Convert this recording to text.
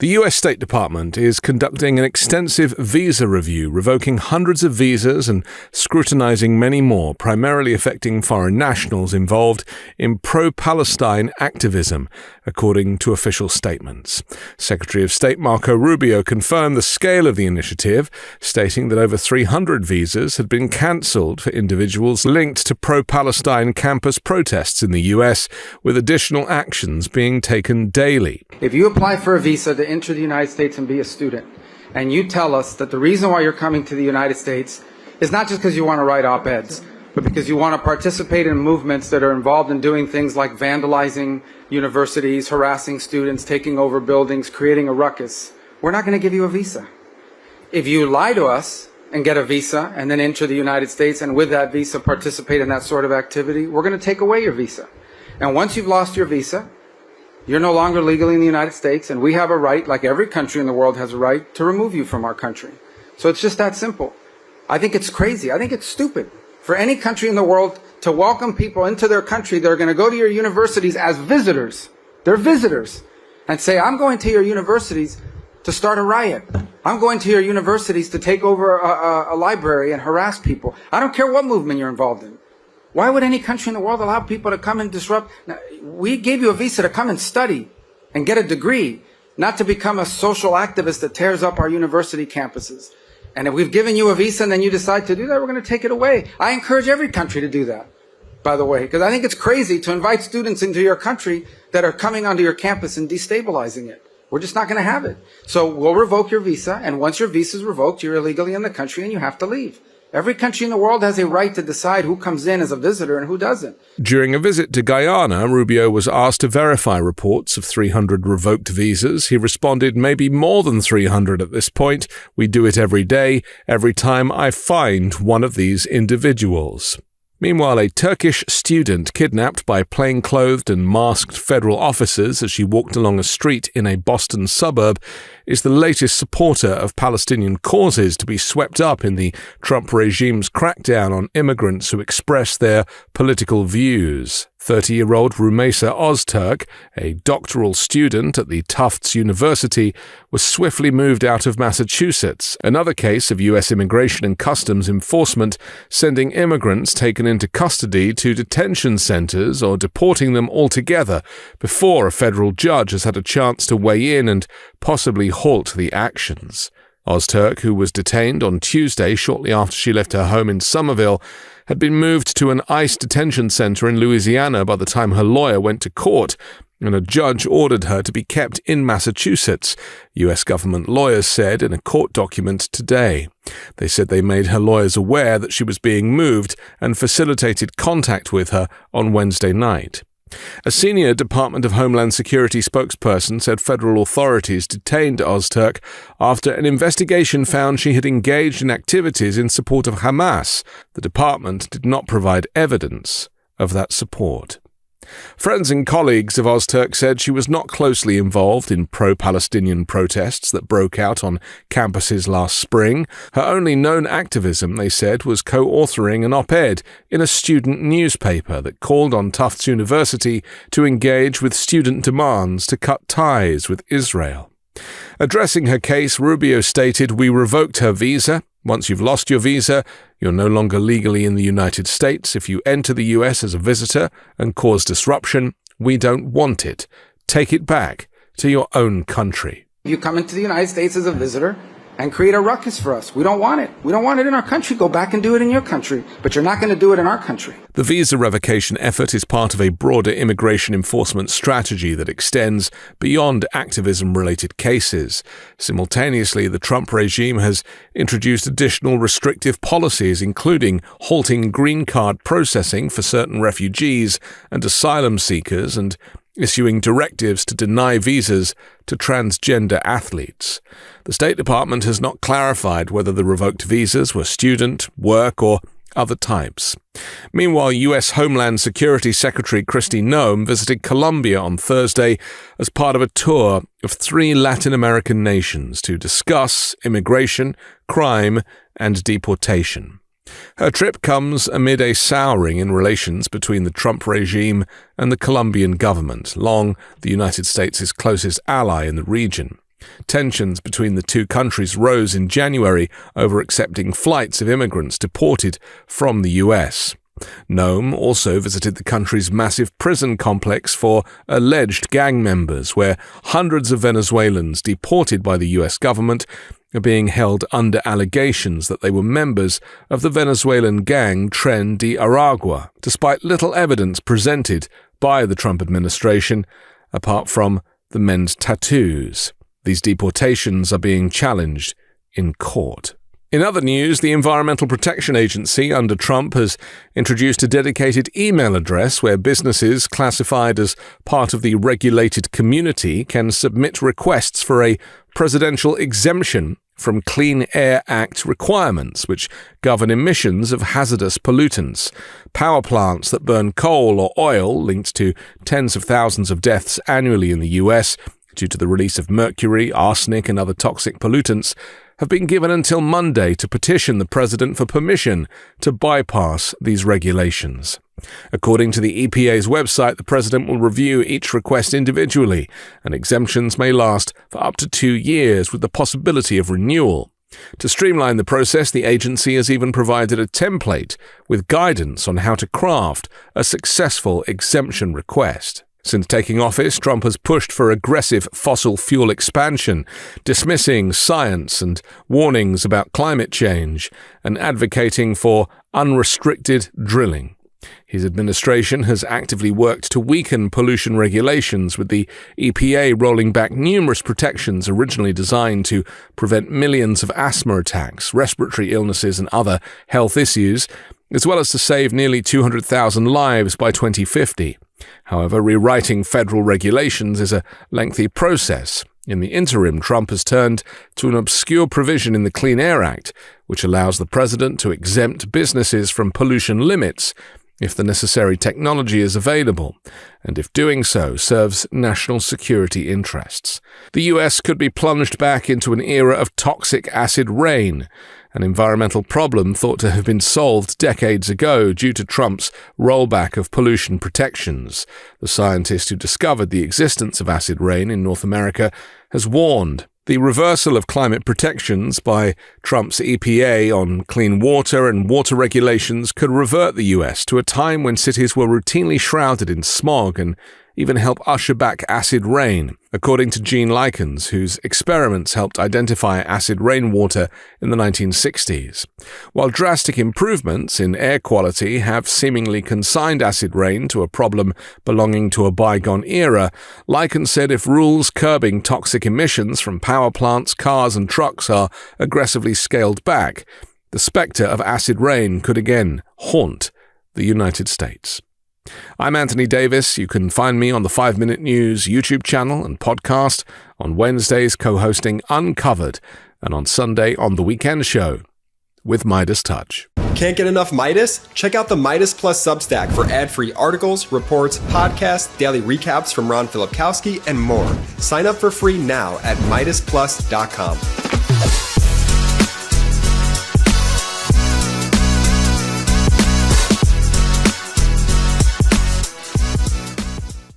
The US State Department is conducting an extensive visa review, revoking hundreds of visas and scrutinizing many more, primarily affecting foreign nationals involved in pro-Palestine activism, according to official statements. Secretary of State Marco Rubio confirmed the scale of the initiative, stating that over 300 visas had been cancelled for individuals linked to pro-Palestine campus protests in the US, with additional actions being taken daily. If you apply for a visa to enter the United States and be a student, and you tell us that the reason why you're coming to the United States is not just because you want to write op-eds, but because you want to participate in movements that are involved in doing things like vandalizing universities, harassing students, taking over buildings, creating a ruckus, we're not going to give you a visa. If you lie to us and get a visa and then enter the United States and with that visa participate in that sort of activity, we're going to take away your visa. And once you've lost your visa, you're no longer legally in the United States, and we have a right, like every country in the world has a right, to remove you from our country. So it's just that simple. I think it's crazy. I think it's stupid for any country in the world to welcome people into their country that are going to go to your universities as visitors. They're visitors. And say, I'm going to your universities to start a riot. I'm going to your universities to take over a library and harass people. I don't care what movement you're involved in. Why would any country in the world allow people to come and disrupt? Now, we gave you a visa to come and study and get a degree, not to become a social activist that tears up our university campuses. And if we've given you a visa and then you decide to do that, we're going to take it away. I encourage every country to do that, by the way, because I think it's crazy to invite students into your country that are coming onto your campus and destabilizing it. We're just not going to have it. So we'll revoke your visa, and once your visa is revoked, you're illegally in the country and you have to leave. Every country in the world has a right to decide who comes in as a visitor and who doesn't. During a visit to Guyana, Rubio was asked to verify reports of 300 revoked visas. He responded, "Maybe more than 300 at this point. We do it every day, every time I find one of these individuals." Meanwhile, a Turkish student kidnapped by plainclothed and masked federal officers as she walked along a street in a Boston suburb is the latest supporter of Palestinian causes to be swept up in the Trump regime's crackdown on immigrants who express their political views. 30-year-old Rumeysa Ozturk, a doctoral student at the Tufts University, was swiftly moved out of Massachusetts, another case of U.S. Immigration and Customs Enforcement sending immigrants taken into custody to detention centers or deporting them altogether before a federal judge has had a chance to weigh in and possibly halt the actions. Ozturk, who was detained on Tuesday shortly after she left her home in Somerville, had been moved to an ICE detention center in Louisiana by the time her lawyer went to court, and a judge ordered her to be kept in Massachusetts, U.S. government lawyers said in a court document today. They said they made her lawyers aware that she was being moved and facilitated contact with her on Wednesday night. A senior Department of Homeland Security spokesperson said federal authorities detained Ozturk after an investigation found she had engaged in activities in support of Hamas. The department did not provide evidence of that support. Friends and colleagues of Ozturk said she was not closely involved in pro-Palestinian protests that broke out on campuses last spring. Her only known activism, they said, was co-authoring an op-ed in a student newspaper that called on Tufts University to engage with student demands to cut ties with Israel. Addressing her case, Rubio stated, "We revoked her visa. Once you've lost your visa, you're no longer legally in the United States. If you enter the U.S. as a visitor and cause disruption, we don't want it. Take it back to your own country." You come into the United States as a visitor and create a ruckus for us. We don't want it. We don't want it in our country. Go back and do it in your country. But you're not going to do it in our country. The visa revocation effort is part of a broader immigration enforcement strategy that extends beyond activism-related cases. Simultaneously, the Trump regime has introduced additional restrictive policies, including halting green card processing for certain refugees and asylum seekers and issuing directives to deny visas to transgender athletes. The State Department has not clarified whether the revoked visas were student, work, or other types. Meanwhile, U.S. Homeland Security Secretary Kristi Noem visited Colombia on Thursday as part of a tour of 3 Latin American nations to discuss immigration, crime, and deportation. Her trip comes amid a souring in relations between the Trump regime and the Colombian government, long the United States' closest ally in the region. Tensions between the two countries rose in January over accepting flights of immigrants deported from the US. Noem also visited the country's massive prison complex for alleged gang members, where hundreds of Venezuelans deported by the US government are being held under allegations that they were members of the Venezuelan gang Tren de Aragua, despite little evidence presented by the Trump administration, apart from the men's tattoos. These deportations are being challenged in court. In other news, the Environmental Protection Agency under Trump has introduced a dedicated email address where businesses classified as part of the regulated community can submit requests for a presidential exemption from Clean Air Act requirements, which govern emissions of hazardous pollutants. Power plants that burn coal or oil, linked to tens of thousands of deaths annually in the US due to the release of mercury, arsenic, and other toxic pollutants, have been given until Monday to petition the president for permission to bypass these regulations. According to the EPA's website, the president will review each request individually, and exemptions may last for up to 2 years with the possibility of renewal. To streamline the process, the agency has even provided a template with guidance on how to craft a successful exemption request. Since taking office, Trump has pushed for aggressive fossil fuel expansion, dismissing science and warnings about climate change, and advocating for unrestricted drilling. His administration has actively worked to weaken pollution regulations, with the EPA rolling back numerous protections originally designed to prevent millions of asthma attacks, respiratory illnesses, and other health issues, as well as to save nearly 200,000 lives by 2050. However, rewriting federal regulations is a lengthy process. In the interim, Trump has turned to an obscure provision in the Clean Air Act, which allows the president to exempt businesses from pollution limits if the necessary technology is available, and if doing so serves national security interests. The US could be plunged back into an era of toxic acid rain, an environmental problem thought to have been solved decades ago due to Trump's rollback of pollution protections. The scientist who discovered the existence of acid rain in North America has warned the reversal of climate protections by Trump's EPA on clean water and water regulations could revert the US to a time when cities were routinely shrouded in smog and even help usher back acid rain, according to Gene Likens, whose experiments helped identify acid rainwater in the 1960s. While drastic improvements in air quality have seemingly consigned acid rain to a problem belonging to a bygone era, Likens said if rules curbing toxic emissions from power plants, cars, and trucks are aggressively scaled back, the spectre of acid rain could again haunt the United States. I'm Anthony Davis. You can find me on the 5 Minute News YouTube channel and podcast, on Wednesdays co-hosting Uncovered, and on Sunday on The Weekend Show with MeidasTouch. Can't get enough Meidas? Check out the Meidas Plus Substack for ad-free articles, reports, podcasts, daily recaps from Ron Filipkowski, and more. Sign up for free now at MeidasPlus.com.